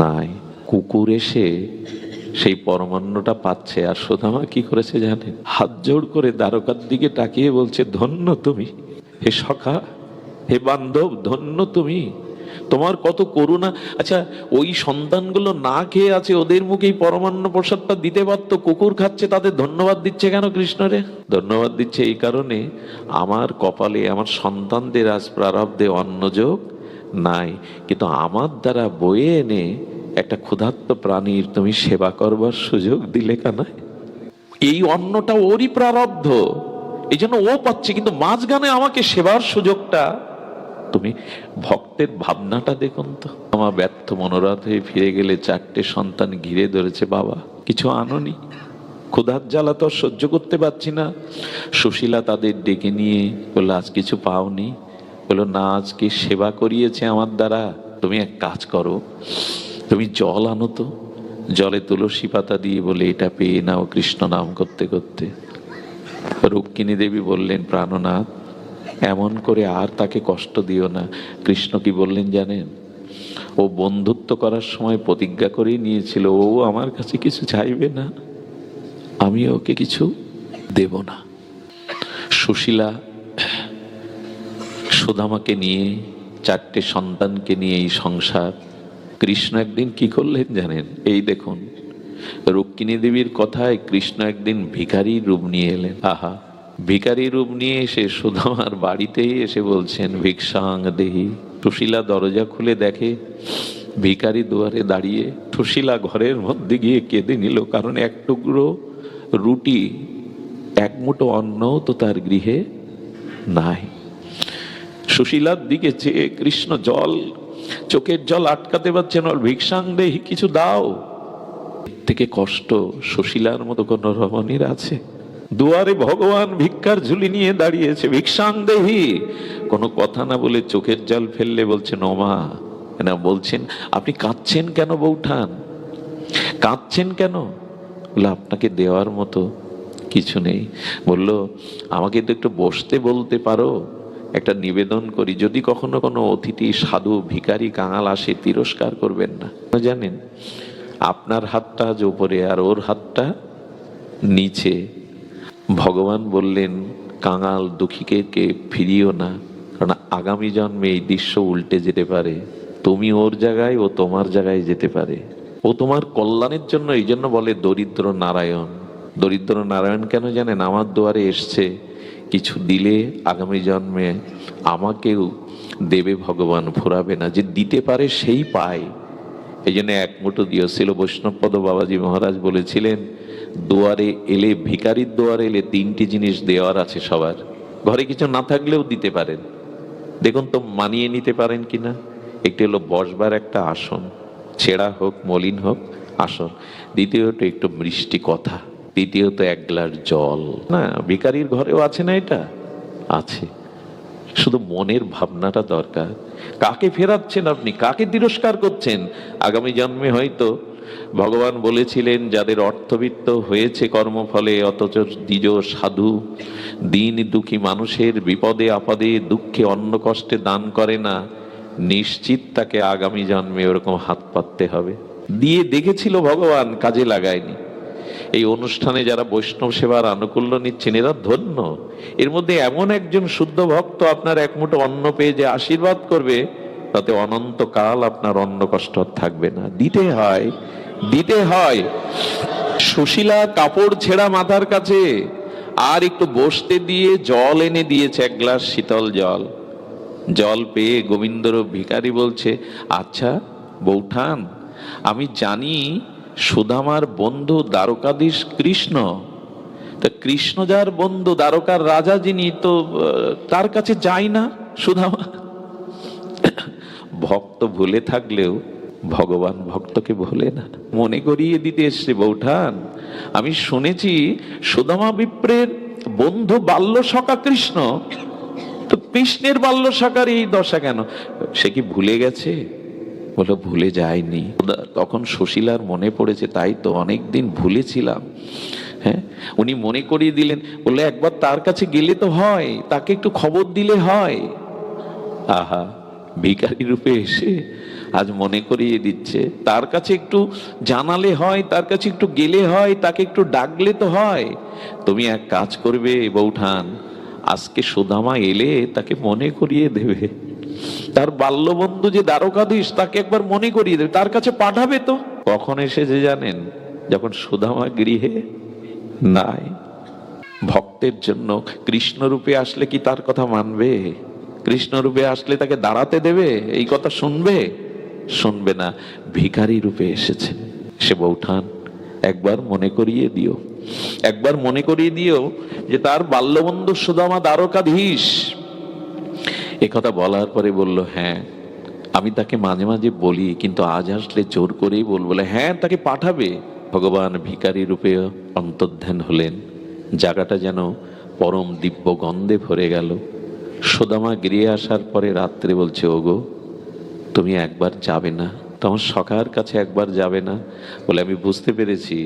নাই। কুকুর এসে সেই পরমান্নটা পাচ্ছে, আর সুদামা কি করেছে জানেন? হাত জোড় করে দ্বারকার দিকে তাকিয়ে বলছে, ধন্য তুমি হে সখা, হে বান্ধব, ধন্য তুমি, তোমার কত করুণা। আচ্ছা ওই সন্তানগুলো না খেয়ে আছে, ওদের মুখেই পরমান্ন প্রসাদটা দিতে পারতো, কুকুর খাচ্ছে, তাদের ধন্যবাদ দিচ্ছে কেন কৃষ্ণরে? ধন্যবাদ দিচ্ছে এই কারণে, আমার কপালে আমার সন্তানদের আজ প্রারব্ধে অন্নযোগ নাই, কিন্তু আমার দ্বারা বয়ে এনে একটা ক্ষুধার্ত প্রাণীর তুমি সেবা করবার সুযোগ দিলে কেন? এই অন্নটা ওরই প্রারব্ধ, এই জন্য ও পাচ্ছে, কিন্তু মাঝখানে আমাকে সেবার সুযোগটা তুমি। ভক্তের ভাবনাটা দেখুন তো। আমার ব্যর্থ মনোরথ হয়ে ফিরে গেলে চারটে সন্তান ঘিরে ধরেছে, বাবা কিছু আনোনি? ক্ষুধার জ্বালা তো সহ্য করতে পারছি না। সুশীলা তাদের ডেকে নিয়ে বললো, আজ কিছু পাওনি? বললো, না, আজকে সেবা করিয়েছে আমার দ্বারা। তুমি এক কাজ করো, তুমি জল আনো তো, জলে তুলসী পাতা দিয়ে বলে এটা পেয়ে নাও কৃষ্ণ নাম করতে করতে। রুক্মিণী দেবী বললেন, প্রাণনাথ এমন করে আর তাকে কষ্ট দিও না। কৃষ্ণ কি বললেন জানেন? ও বন্ধুত্ব করার সময় প্রতিজ্ঞা করেই নিয়েছিল, ও আমার কাছে কিছু চাইবে না, আমি ওকে কিছু দেব না। সুশীলা সুদামাকে নিয়ে, চারটে সন্তানকে নিয়ে এই সংসার। কৃষ্ণ একদিন কি করলেন জানেন? এই দেখুন, রুক্মিণী দেবীর কথায় কৃষ্ণ একদিন ভিখারি রূপ নিয়ে এলেন। আহা, ভিখারি রূপ নিয়ে এসে সুদামার বাড়িতেই এসে বলছেন, ভিক্ষাং দেহি। সুশীলা দরজা খুলে দেখে ভিখারি দুয়ারে দাঁড়িয়ে। সুশীলা ঘরের মধ্যে গিয়ে কেঁদে নিল, কারণ এক টুকরো রুটি, এক মুঠো অন্নও তো তার গৃহে নাই। সুশীলার দিকে চেয়ে কৃষ্ণ চোখের জল আটকাতে পারছেন, ওর ভিক্ষাং দেহি, কিছু দাও। এর থেকে কষ্ট সুশীলার মতো কোন রমণীর আছে? দুয়ারে ভগবান ভিক্ষার ঝুলি নিয়ে দাঁড়িয়েছে, ভিক্ষাং দেহি। কোনো কথা না বলে চোখের জল ফেললে বলছেন, ওমা, না বলছেন, আপনি কাঁদছেন কেন বৌঠান, কাঁদছেন কেন? বলে, আপনাকে দেওয়ার মতো কিছু নেই। বলল, আমাকে তো একটু বসতে বলতে পারো, একটা নিবেদন করি। যদি কখনো কোনো অতিথি, সাধু, ভিখারি, কাঙাল আসে, তিরস্কার করবেন না। জানেন, আপনার হাতটা আজ উপরে আর ওর হাতটা নিচে। ভগবান বললেন, কাঙাল দুঃখীকে ফিরিও না, কারণ আগামী জন্মে এই দৃশ্য উল্টে যেতে পারে। তুমি ওর জায়গায়, ও তোমার জায়গায় যেতে পারে। ও তোমার কল্যাণের জন্য। এই জন্য বলে দরিদ্র নারায়ণ। দরিদ্র নারায়ণ কেন জানেন? আমার দুয়ারে এসছে, কিছু দিলে আগামী জন্মে আমাকেও দেবে ভগবান, ফুরাবে না। যে দিতে পারে সেই পায়। এই জন্য এক মুঠো দিয়েছিল। বৈষ্ণবপদ বাবাজি মহারাজ বলেছিলেন, দুয়ারে এলে, ভিখারির দুয়ারে এলে তিনটি জিনিস দেওয়ার আছে সবার। ঘরে কিছু না থাকলেও দিতে পারেন, দেখুন তো মানিয়ে নিতে পারেন কিনা। একটি হলো বসবার একটা আসন, ছেঁড়া হোক মলিন হোক আসন। দ্বিতীয়ত একটু মিষ্টি কথা। তৃতীয়ত এক গ্লাস জল। না, ভিখারির ঘরেও আছে না? এটা আছে, শুধু মনের ভাবনাটা দরকার। কাকে ফেরাচ্ছেন আপনি? কাকে তিরস্কার করছেন? আগামী জন্মে হয়তো ভগবান বলেছিলেন, যাদের অর্থবিত্ত হয়েছে কর্মফলে, অথচ দ্বিজ সাধু দিন দুঃখী মানুষের বিপদে আপদে দুঃখে অন্ন কষ্টে দান করে না, নিশ্চিত তাকে আগামী জন্মে ওরকম হাত পাততে হবে। দিয়ে দেখেছিল ভগবান, কাজে লাগায়নি। এই অনুষ্ঠানে যারা বৈষ্ণব সেবার আনুকূল্য নিচ্ছেন, এরা ধন্য। এর মধ্যে এমন একজন শুদ্ধ ভক্ত আপনার এক মুঠো অন্ন পেয়ে যে আশীর্বাদ করবে, তাতে অনন্তকাল আপনার অন্ন কষ্ট থাকবে না। দিতে হয়, দিতে হয়। সুশীলা কাপড় ছেঁড়া মাথার কাছে আর একটু বসতে দিয়ে জল এনে দিয়েছে, এক গ্লাস শীতল জল। জল পেয়ে গোবিন্দর ভিখারি বলছে, আচ্ছা বৌঠান, আমি জানি সুদামার বন্ধু দ্বারকাধীশ কৃষ্ণ, তা কৃষ্ণ যার বন্ধু, দ্বারকার রাজা যিনি, তো তার কাছে যাই না সুদামা? ভক্ত ভুলে থাকলেও ভগবান ভক্তকে ভোলে না। মনে করিয়ে দিতে এসছে, বৌঠান আমি শুনেছি সুদামা বিপ্রের বন্ধু বাল্য সখা কৃষ্ণ, তো কৃষ্ণের বাল্য সখার এই দশা কেন? সে কি ভুলে গেছে? বলো ভুলে যায়নি। তখন সুশীলার মনে পড়েছে, তাই তো অনেকদিন ভুলেছিলাম। হ্যাঁ, উনি মনে করিয়ে দিলেন, বলে একবার তার কাছে গেলে তো হয়, তাকে একটু খবর দিলে হয়। আহা, ভিখারি রূপে এসে আজ মনে করিয়ে দিচ্ছে, তার কাছে একটু জানালে হয়, তার কাছে একটু গেলে হয়, তাকে একটু ডাকলে তো হয়। তুমি এক কাজ করবে বৌঠান, আজকে সুদামা এলে তাকে মনে করিয়ে দেবে, তার বাল্যবন্ধু যে দ্বারকাধীশ তাকে একবার মনে করিয়ে দেবে, তার কাছে পাঠাবে। তো কখন এসেছে জানেন? যখন সুদামা গৃহে নাই। ভক্তের জন্য কৃষ্ণ রূপে আসলে কি তার কথা মানবে? কৃষ্ণ রূপে আসলে তাকে দাঁড়াতে দেবে? এই কথা শুনবে? শুনবে না। ভিখারি রূপে এসেছে। সে বৌঠান একবার মনে করিয়ে দিও, একবার মনে করিয়ে দিও যে তার বাল্যবন্ধু সুদামা দ্বারকাধীশ। এ কথা বলার পরে বলল, হ্যাঁ আমি তাকে মাঝে মাঝে বলি, কিন্তু আজ আসলে জোর করেই বলবো। হ্যাঁ তাকে পাঠাবে। ভগবান ভিখারি রূপে অন্তর্ধান হলেন। জায়গাটা যেন পরম দিব্য গন্ধে ভরে গেল। সুদামা গৃহে আসার পরে রাত্রে বলছে, ওগো তুমি একবার যাবে না? তোমার সখার কাছে একবার যাবে না? বলে, আমি বুঝতে পেরেছি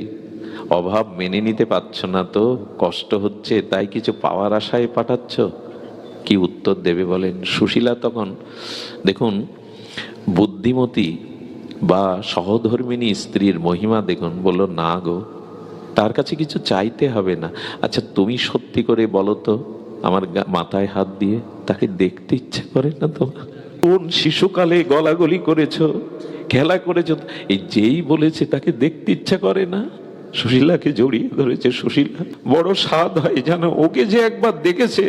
অভাব মেনে নিতে পারছো না, তো কষ্ট হচ্ছে, তাই কিছু পাওয়ার আশায় পাঠাচ্ছ। কি উত্তর দেবে বলেন? সুশীলা তখন দেখুন, বুদ্ধিমতী বা সহধর্মিণী স্ত্রীর মহিমা দেখুন। বলল, না গো, তার কাছে কিছু চাইতে হবে না। আচ্ছা তুমি সত্যি করে বলো তো, আমার মাথায় হাত দিয়ে, তাকে দেখতে ইচ্ছে করে না তোমার? কোন শিশুকালে গলাগলি করেছো, খেলা করেছো, এই যেই বলেছে তাকে দেখতে ইচ্ছা করে না? সুশীলাকে জড়িয়ে ধরেছে। সুশীলা বড় স্বাদ হয় জানো, ওকে যে একবার দেখেছে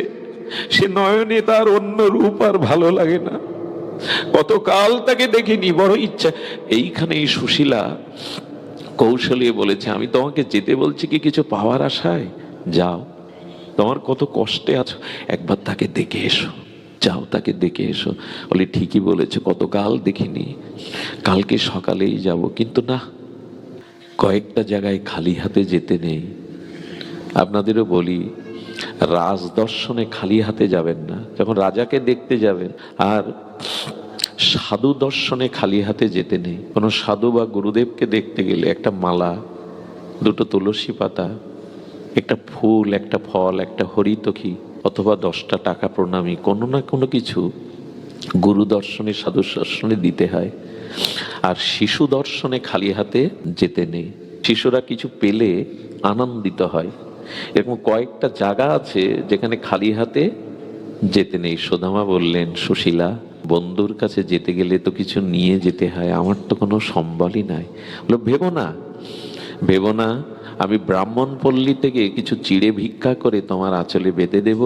সে নয়নে তার অন্য রূপ আর ভালো লাগে না। কতকাল তাকে দেখিনি, বড় ইচ্ছা। এইখানে এই সুশীলা কৌশলে বলেছে, আমি তোমাকে যেতে বলছি কি কিছু পাওয়ার আশায়? যাও, তোমার কত কষ্টে আছো, একবার তাকে দেখে এসো, যাও তাকে দেখে এসো। বলে, ঠিকই বলেছে, কতকাল দেখিনি, কালকে সকালেই যাব। কিন্তু না, কয়েকটা জায়গায় খালি হাতে যেতে নেই। আপনাদেরও বলি, রাজদর্শনে খালি হাতে যাবেন না, যখন রাজাকে দেখতে যাবেন। আর সাধু দর্শনে খালি হাতে যেতে নেই। কোনো সাধু বা গুরুদেবকে দেখতে গেলে একটা মালা, দুটো তুলসী পাতা, একটা ফুল, একটা ফল, একটা হরিতকি, অথবা 10টা টাকা প্রণামী, কোনো না কোনো কিছু গুরু দর্শনে, সাধু দর্শনে দিতে হয়। আর শিশু দর্শনে খালি হাতে যেতে নেই। শিশুরা কিছু পেলে আনন্দিত হয়। এরকম কয়েকটা জায়গা আছে যেখানে খালি হাতে যেতে নেই। সুদামা বললেন, সুশীলা বন্ধুর কাছে যেতে গেলে তো কিছু নিয়ে যেতে হয়, আমার তো কোনো সম্বলই নাই। বলে, ভেবো না, ভেবো না, আমি ব্রাহ্মণ পল্লী থেকে কিছু চিড়ে ভিক্ষা করে তোমার আঁচলে বেঁধে দেব,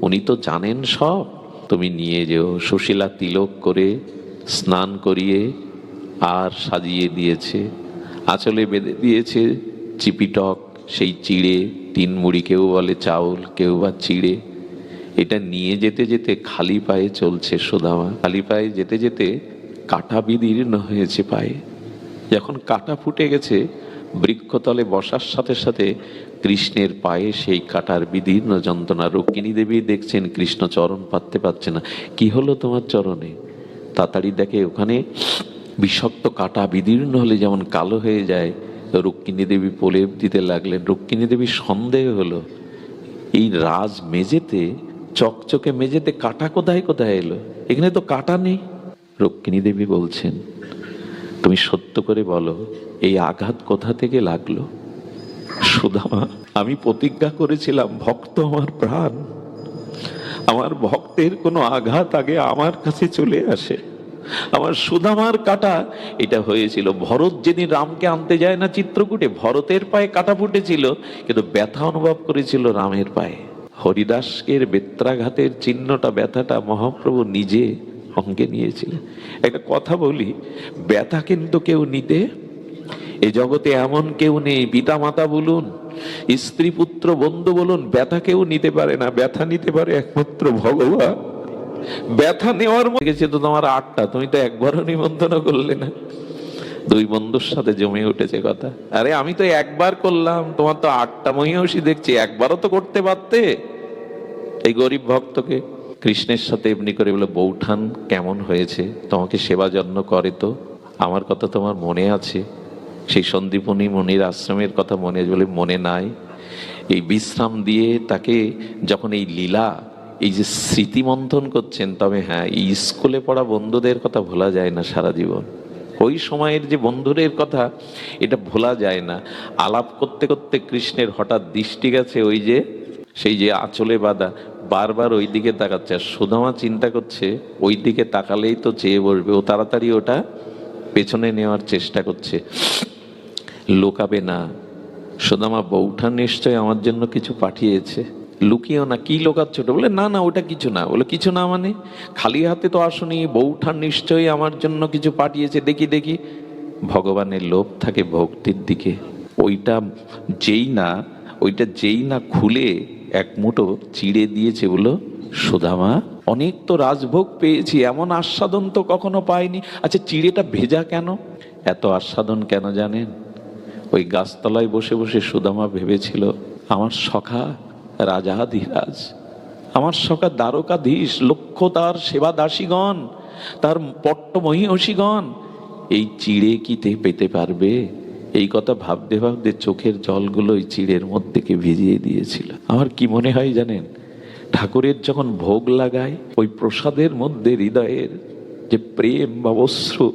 উনি তো জানেন সব, তুমি নিয়ে যেও। সুশীলা তিলক করে স্নান করিয়ে আর সাজিয়ে দিয়েছে, আঁচলে বেঁধে দিয়েছে চিপিটক সেই চিড়ে, 3 মুড়ি, কেউ বলে চাউল, কেউ বা চিড়ে। এটা নিয়ে যেতে যেতে খালি পায়ে চলছে সুদামা। খালি পায়ে যেতে যেতে কাঁটা বিদীর্ণ হয়েছে পায়ে। যখন কাঁটা ফুটে গেছে, বৃক্ষতলে বসার সাথে সাথে কৃষ্ণের পায়ে সেই কাঁটার বিদীর্ণ যন্ত্রণা। রুক্মিণী দেবী দেখছেন কৃষ্ণ চরণ পাততে পারছে না। কি হলো তোমার চরণে? তাড়াতাড়ি দেখে ওখানে বিষাক্ত কাঁটা বিদীর্ণ হলে যেমন কালো হয়ে যায়, রুক্মিণী দেবী প্রলেপ দিতে লাগলেন। রুক্মিণী দেবী সন্দেহ হলো, এই রাজ মেঝেতে, চকচকে মেঝেতে কাঁটা কোথায় কোথায় এলো? এখানে তো কাঁটা নেই। রুক্মিণী দেবী বলছেন, তুমি সত্য করে বলো, এই আঘাত কোথা থেকে লাগলো? সুদামা, আমি প্রতিজ্ঞা করেছিলাম, ভক্ত আমার প্রাণ, আমার ভক্তের কোনো আঘাত আগে আমার কাছে চলে আসে, আমার সুদামার কাটা এটা হয়েছিল। ভরত যেদিন রামকে আনতে যায় না চিত্রকূটে, ভরতের পায়ে কাটা ফুটেছিল, কিন্তু ব্যথা অনুভব করেছিল রামের পায়ে। হরিদাসের বেত্রাঘাতের চিহ্নটা, ব্যথাটা মহাপ্রভু নিজে অঙ্গে নিয়েছিলেন। একটা কথা বলি, ব্যথা কিন্তু কেউ নিতে, এ জগতে এমন কেউ নেই, পিতা মাতা বলুন, স্ত্রী পুত্র বন্ধু বলুন, ব্যথা কেউ নিতে পারে না। ব্যথা নিতে পারে একমাত্র ভগবান। ব্যথা নেওয়ার মধ্যে গেছে তো তোমার 8টা, তুমি তো একবারও নিমন্ত্রণ করলে না। 2 বন্ধুর সাথে জমে উঠেছে কথা, আরে আমি তো একবার করলাম, তোমার তো 8টা মহিষী দেখছি, একবারও তো করতে পারতে। এই গরিব ভক্তকে কৃষ্ণের সাথে এমনি করে বলে, বৌঠান কেমন হয়েছে, তোমাকে সেবা যত্ন করে তো? আমার কথা তোমার মনে আছে? সেই সন্দীপনী মুনির আশ্রমের কথা মনে আছে? বলে মনে নাই। এই বিশ্রাম দিয়ে তাকে যখন এই লীলা, এই যে স্মৃতি মন্থন করছেন, তবে হ্যাঁ, এই স্কুলে পড়া বন্ধুদের কথা ভোলা যায় না সারা জীবন। ওই সময়ের যে বন্ধুদের কথা, এটা ভোলা যায় না। আলাপ করতে করতে কৃষ্ণের হঠাৎ দৃষ্টি গেছে ওই যে, সেই যে আঁচলে বাঁধা, বারবার ওই দিকে তাকাচ্ছে। আর সুদামা চিন্তা করছে ওই দিকে তাকালেই তো চেয়ে বসবে, ও তাড়াতাড়ি ওটা পেছনে নেওয়ার চেষ্টা করছে, লুকাবে না। সুদামা, বৌঠান নিশ্চয় আমার জন্য কিছু পাঠিয়েছে, লুকিও না। কি লোকাচ্ছ? বলে না না, ওটা কিছু না। বলে কিছু না মানে? খালি হাতে তো আসনি, বৌঠান নিশ্চয়ই আমার জন্য কিছু পাঠিয়েছে, দেখি দেখি। ভগবানের লোভ থাকে ভক্তির দিকে। ওইটা যেই না খুলে এক মুঠো চিড়ে দিয়েছে, বলো সুদামা, অনেক তো রাজভোগ পেয়েছি, এমন আস্বাদন তো কখনো পাইনি। আচ্ছা, চিড়েটা ভেজা কেন? এত আস্বাদন কেন জানেন? ওই গাছতলায় বসে বসে সুদামা ভেবেছিল, আমার সখা রাজাধিরাজ, আমার সখা দ্বারকাধীশ, লক্ষ তার সেবা দাসীগণ, তার পট্ট মহিষীগণ এই চিড়ে কিতে পেতে পারবে? এই কথা ভাবতে ভাবতে চোখের জলগুলো ওই চিড়ের মধ্যে ভিজিয়ে দিয়েছিল। আমার কি মনে হয় জানেন, ঠাকুরের যখন ভোগ লাগায়, ওই প্রসাদের মধ্যে হৃদয়ের যে প্রেম বা অশ্রু,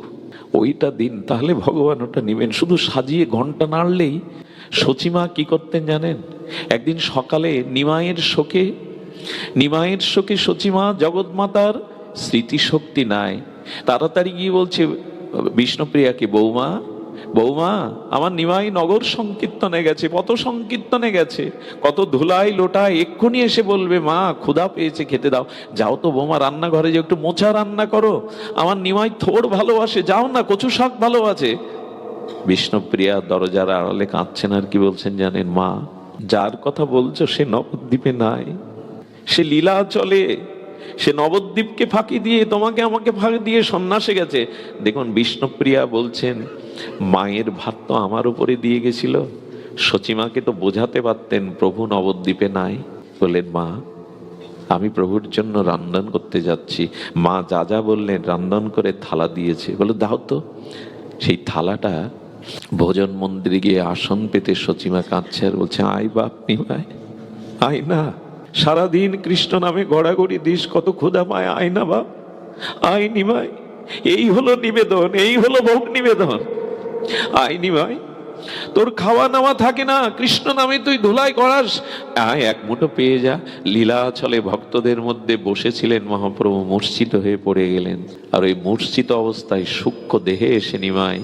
ওইটা দিন, তাহলে ভগবান ওটা নিবেন। শুধু সাজিয়ে ঘন্টা নাড়লেই। সচিমা কি করতেন জানেন? একদিন সকালে নিমাইয়ের শোকে সচিমা জগৎমাতার স্মৃতিশক্তি নাই, তাড়াতাড়ি গিয়ে বলছে বিষ্ণুপ্রিয়াকে, বৌমা বৌমা, আমার নিমাই নগর সংকীর্তনে গেছে, কত সংকীর্তনে গেছে, কত ধুলাই লোটায়, এক্ষুনি এসে বলবে মা ক্ষুধা পেয়েছে, খেতে দাও। যাও তো বৌমা, রান্নাঘরে যে একটু মোচা রান্না করো, আমার নিমাই থোড় ভালোবাসে, যাও না, কচু শাক ভালোবাসে। বিষ্ণুপ্রিয়া দরজার আড়ালে কাঁদছেন, আর কি বলছেন জানেন? মা, যার কথা বলছো সে নবদ্বীপে নাই, সে লীলা চলে, সে নবদ্বীপকে ফাঁকি দিয়ে, তোমাকে আমাকে ফাঁকি দিয়ে সন্ন্যাসে গেছে। দেখুন, বিষ্ণুপ্রিয়া বলছেন, মায়ের ভাত তো আমার উপরে দিয়ে গেছিল, সচিমাকে তো বোঝাতে পারতেন প্রভু নবদ্বীপে নাই। বললেন, মা আমি প্রভুর জন্য রান্ধন করতে যাচ্ছি। মা যা যা বললেন রান্ধন করে থালা দিয়েছে, বলে দাও তো। সেই থালাটা ভোজন মন্দিরে গিয়ে আসন পেতে সচিমা কাঁদছে আর বলছে, আয় বাপ নিমাই, আয় না, সারাদিন কৃষ্ণ নামে গড়াগড়ি দিস, কত ক্ষুধা পায়, আয় না বাপ, আয় নিমাই, এই হলো নিবেদন, এই হলো ভোগ নিবেদন। আয় নিমাই, তোর খাওয়া নাওয়া থাকে না, কৃষ্ণ নামে তুই ধুলাই করাস, আয় এক মুঠো পেয়ে যা। লীলাচলে ভক্তদের মধ্যে বসেছিলেন মহাপ্রভু, মূর্ছিত হয়ে পড়ে গেলেন। আর ওই মূর্ছিত অবস্থায় সূক্ষ্ম দেহে এসে নিমাই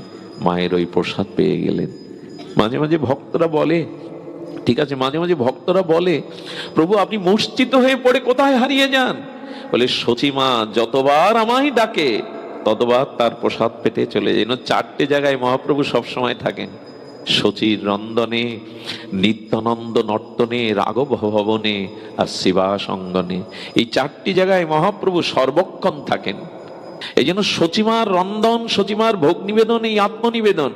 মায়ের ওই প্রসাদ পেয়ে গেলেন। মাঝে মাঝে ভক্তরা বলে, ঠিক আছে, মাঝে মাঝে ভক্তরা বলে, প্রভু আপনি মূর্ছিত হয়ে পড়ে কোথায় হারিয়ে যান? বলে, সচিমা যতবার আমায় ডাকে ততবার তার প্রসাদ পেতে চলে যায়। 4টে জায়গায় মহাপ্রভু সবসময় থাকেন, সচির রন্ধনে, নিত্যানন্দ নর্তনে, রাঘব ভবনে আর শিবাসঙ্গনে। এই 4টি জায়গায় মহাপ্রভু সর্বক্ষণ থাকেন। এই জন্য সচিমার রন্ধন, সচিমার ভোগ নিবেদন, এই আত্মনিবেদন।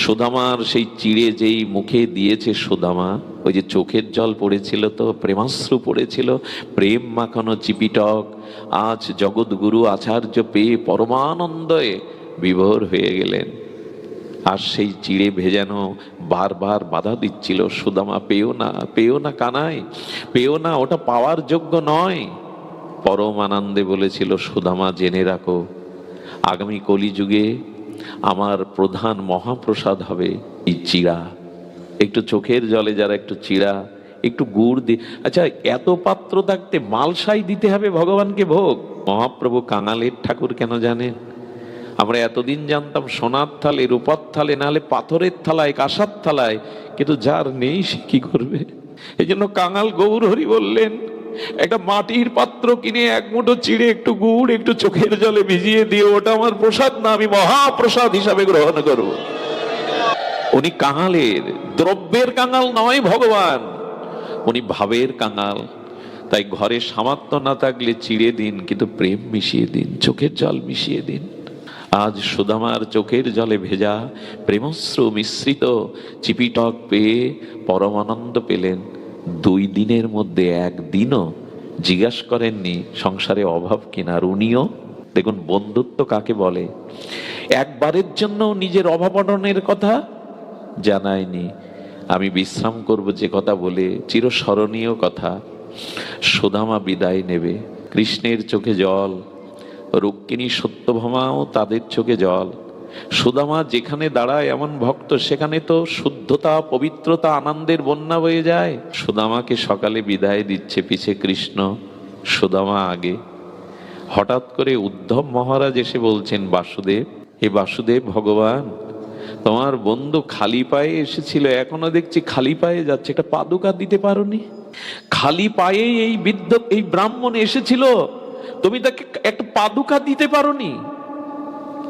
সুদামার সেই চিড়ে যেই মুখে দিয়েছে সুদামা, ওই যে চোখের জল পড়েছিল, তো প্রেমাশ্রু পড়েছিল, প্রেম মাখানো চিপিটক আজ জগৎগুরু আচার্য পেয়ে পরমানন্দে বিভোর হয়ে গেলেন। আর সেই চিড়ে ভেজানো বারবার বাধা দিচ্ছিল, সুদামা পেও না, পেও না কানাই, পেও না, ওটা পাওয়ার যোগ্য নয়। পরম আনন্দে বলেছিল, সুদামা জেনে রাখো, আগামী কলিযুগে আমার প্রধান মহাপ্রসাদ হবে এই চিড়া। একটু চোখের জলে যারা একটু চিড়া, একটু গুড় দিয়ে, আচ্ছা এত পাত্র থাকতে মালসাই দিতে হবে ভগবানকে ভোগ। মহাপ্রভু কাঙালের ঠাকুর কেন জানেন? আমরা এতদিন জানতাম সোনার থালে, রূপার থালে, নাহলে পাথরের থালায়, কাঁসার থালায়, কিন্তু যার নেই সে কি করবে? এই জন্য কাঙাল গৌরহরি বললেন, একটা মাটির পাত্র কিনে এক মুঠো চিড়ে, একটু গুড়, একটু চোখের জলে ভিজিয়ে দিয়ে, ওটা আমার প্রসাদ না, আমি মহাপ্রসাদ হিসাবে গ্রহণ করব। উনি কাঙালের, দ্রব্যের কাঙাল নয় ভগবান, উনি ভাবের কাঙাল। তাই ঘরে সামর্থ্য না থাকলে চিড়ে দিন, কিন্তু প্রেম মিশিয়ে দিন, চোখের জল মিশিয়ে দিন। আজ সুদামার চোখের জলে ভেজা প্রেমশ্রু মিশ্রিত চিপিটক পেয়ে পরমানন্দ পেলেন। 2 দিনের মধ্যে একদিনও জিজ্ঞাসা করেননি সংসারে অভাব কিনা। আর উনিও দেখুন, বন্ধুত্ব কাকে বলে। একবারের জন্য নিজের অভাবনের কথা জানায়নি। আমি বিশ্রাম করব যে কথা বলে, চিরস্মরণীয় কথা। সুদামা বিদায় নেবে, কৃষ্ণের চোখে জল, রুক্মিণী সত্যভামাও তাদের চোখে জল। সুদামা যেখানে দাঁড়ায় এমন ভক্ত, সেখানে তো শুদ্ধতা, পবিত্রতা, আনন্দের বন্যা বয়ে যায়। সুদামাকে সকালে বিদায় দিচ্ছে, পিছে কৃষ্ণ, সুদামা আগে। হঠাৎ করে উদ্ধব মহারাজ এসে বলছেন, বাসুদেব, হে বাসুদেব, ভগবান তোমার বন্ধু খালি পায়ে এসেছিল, এখনো দেখছি খালি পায়ে যাচ্ছে, একটা পাদুকা দিতে পারোনি? খালি পায়ে এই ব্রাহ্মণ এসেছিল, তুমি তাকে একটা পাদুকা দিতে পারোনি?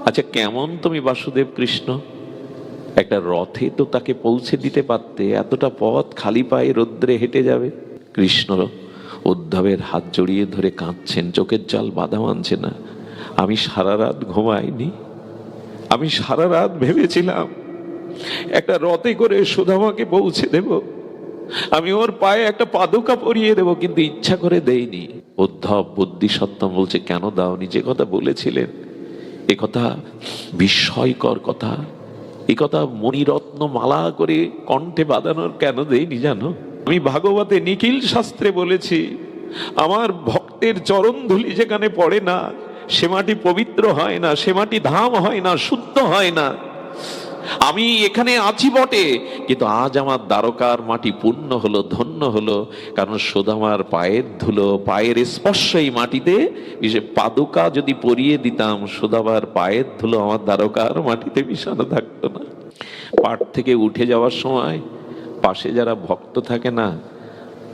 আচ্ছা, কেমন তুমি বাসুদেব কৃষ্ণ, একটা রথে তো তাকে পৌঁছে দিতে পারতে, এতটা পথ খালি পায়ে রৌদ্রে হেঁটে যাবে। কৃষ্ণ উদ্ধবের হাত জড়িয়ে ধরে কাঁদছেন, চোখের জল বাধা মানছে না। আমি সারা রাত ঘুমাইনি, আমি সারা রাত ভেবেছিলাম একটা রথে করে সুদামাকে পৌঁছে দেব, আমি ওর পায়ে একটা পাদুকা পরিয়ে দেব, কিন্তু ইচ্ছা করে দেইনি। উদ্ধব বুদ্ধি সত্তম বলছে, কেন দাওনি? যে কথা বলেছিলেন, এ কথা বিস্ময়কর কথা, এই কথা মণিরত্ন মালা করে কণ্ঠে বাঁধানোর কেন দেইনি জানো? আমি ভাগবতে নিখিল শাস্ত্রে বলেছি, আমার ভক্তের চরণ ধুলি যেখানে পড়ে না, সে মাটি পবিত্র হয় না, সে মাটি ধাম হয় না, শুদ্ধ হয় না। আমি এখানে আছি বটে, কিন্তু আজ আমার দ্বারকার মাটি পূর্ণ হলো, ধন্য হলো, কারণ সুদামার পায়ের ধুলো, পায়ের স্পর্শ এই মাটিতে। পাদুকা যদি পরিয়ে দিতাম, সুদামার পায়ের ধুলো আমার দ্বারকার মাটিতে মিশানো থাকতো না। পাঠ থেকে উঠে যাওয়ার সময় পাশে যারা ভক্ত থাকে না,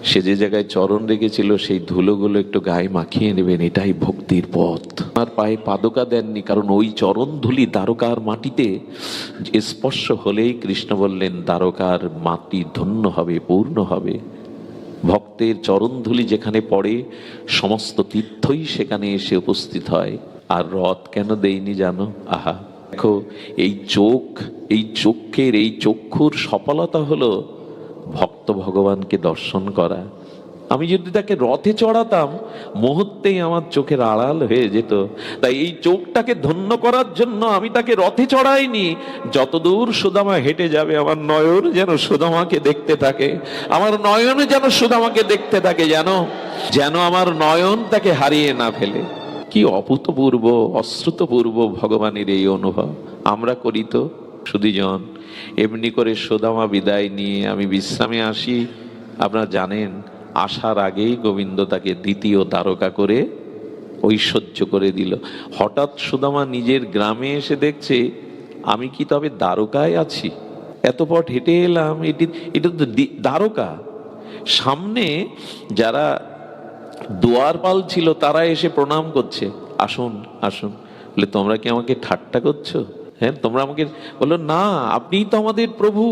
সে যে জায়গায় চরণ রেখেছিল সেই ধুলোগুলো একটু গায়ে মাখিয়ে নেবেন, এটাই ভক্তির পথ। আমার পায়ে পাদুকা দেননি, কারণ ওই চরণ ধুলি দ্বারকার মাটিতে স্পর্শ হলেই কৃষ্ণ বললেন দ্বারকার মাটি ধন্য হবে, পূর্ণ হবে। ভক্তের চরণ ধুলি যেখানে পড়ে, সমস্ত তীর্থই সেখানে এসে উপস্থিত হয়। আর রথ কেন দেইনি জানো? আহা, দেখো, এই চোখ, এই চক্ষের, এই চক্ষুর সফলতা হলো ভক্ত ভগবানকে দর্শন করা। আমি যদি তাকে রথে চড়াতাম, মুহূর্তেই আমার চোখের আড়াল হয়ে যেত। তাই এই চোখটাকে ধন্য করার জন্য আমি তাকে রথে চড়াইনি। যতদূর সুদামা হেঁটে যাবে, আমার নয়ন যেন সুদামাকে দেখতে থাকে, আমার নয়ন যেন সুদামাকে দেখতে থাকে, যেন আমার নয়ন তাকে হারিয়ে না ফেলে। কি অভূতপূর্ব, অশ্রুতপূর্ব ভগবানের এই অনুভব। আমরা করি তো সুধীজন। এমনি করে সুদামা বিদায় নিয়ে আমি বিশ্রামে আসি। আপনারা জানেন, আসার আগেই গোবিন্দ তাকে দ্বিতীয় দ্বারকা করে ঐশ্বর্য করে দিল। হঠাৎ সুদামা নিজের গ্রামে এসে দেখছে, আমি কি তবে দ্বারকায় আছি? এত পথ হেঁটে এলাম, এটা তো দ্বারকা। সামনে যারা দুয়ারপাল ছিল তারা এসে প্রণাম করছে, আসুন আসুন। বলে, তোমরা কি আমাকে ঠাট্টা করছো? হ্যাঁ, তোমরা আমাকে বললো, না, আপনিই তো আমাদের প্রভু।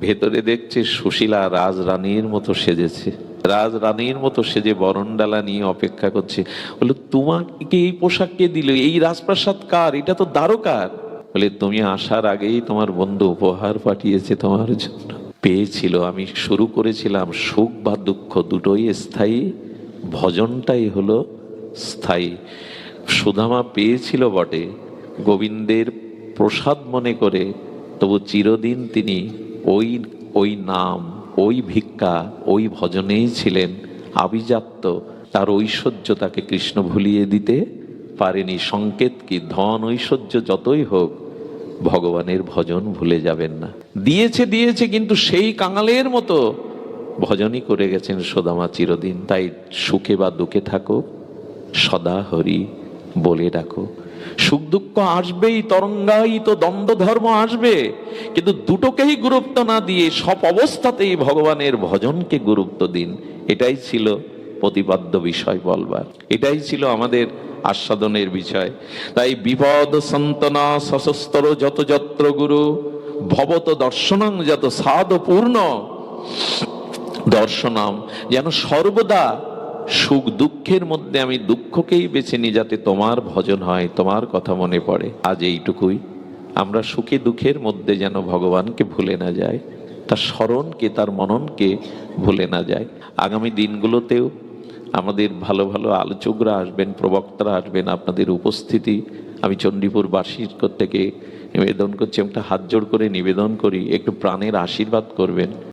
ভেতরে দেখছে সুশীলা রাজরানীর মতো সেজেছে, রাজরানীর মতো সেজে বরণডালা নিয়ে অপেক্ষা করছে। বললো, তোমাকে এই পোশাক কে দিল? এই রাজপ্রাসাদ কার? এটা তো দ্বারকার। বলে, তুমি আসার আগেই তোমার বন্ধু উপহার পাঠিয়েছে তোমার জন্য। পেয়েছিল, আমি শুরু করেছিলাম, সুখ বা দুঃখ দুটোই স্থায়ী, ভজনটাই হলো স্থায়ী। সুদামা পেয়েছিল বটে, গোবিন্দের প্রসাদ মনে করে, তবু চিরদিন তিনি ওই নাম, ওই ভিক্ষা, ওই ভজনেই ছিলেন আভিজাত্য। তার ঐশ্বর্য তাকে কৃষ্ণ ভুলিয়ে দিতে পারেনি। সংকেত কি? ধন ঐশ্বর্য যতই হোক, ভগবানের ভজন ভুলে যাবেন না। দিয়েছে, কিন্তু সেই কাঙালের মতো ভজনই করে গেছেন সুদামা চিরদিন। তাই সুখে বা দুঃখে থাকো, সদা হরি বলে ডাকো। সুখ দুঃখ আসবেই, তরঙ্গায়িত দ্বন্দ্ব ধর্ম আসবে, কিন্তু দুটোকেই গুরুত্ব না দিয়ে সব অবস্থাতেই ভগবানের ভজনকে গুরুত্ব দিন। এটাই ছিল প্রতিপাদ্য বিষয় বলবার, এটাই ছিল আমাদের আস্বাদনের বিষয়। তাই বিপদ সন্তনা সশস্ত্র যত যত্র গুরু ভবত দর্শনং যত সাধপূর্ণ দর্শনম, যেন সর্বদা সুখ দুঃখের মধ্যে আমি দুঃখকেই বেছে নিই, যাতে তোমার ভজন হয়, তোমার কথা মনে পড়ে। আজ এইটুকুই, আমরা সুখে দুঃখের মধ্যে যেন ভগবানকে ভুলে না যায়, তার স্মরণকে, তার মননকে ভুলে না যায়। আগামী দিনগুলোতেও আমাদের ভালো ভালো আলোচকরা আসবেন, প্রবক্তারা আসবেন। আপনাদের উপস্থিতি আমি চণ্ডীপুরবাসীর থেকে নিবেদন করছি, একটা হাত জোড় করে নিবেদন করি, একটু প্রাণের আশীর্বাদ করবেন।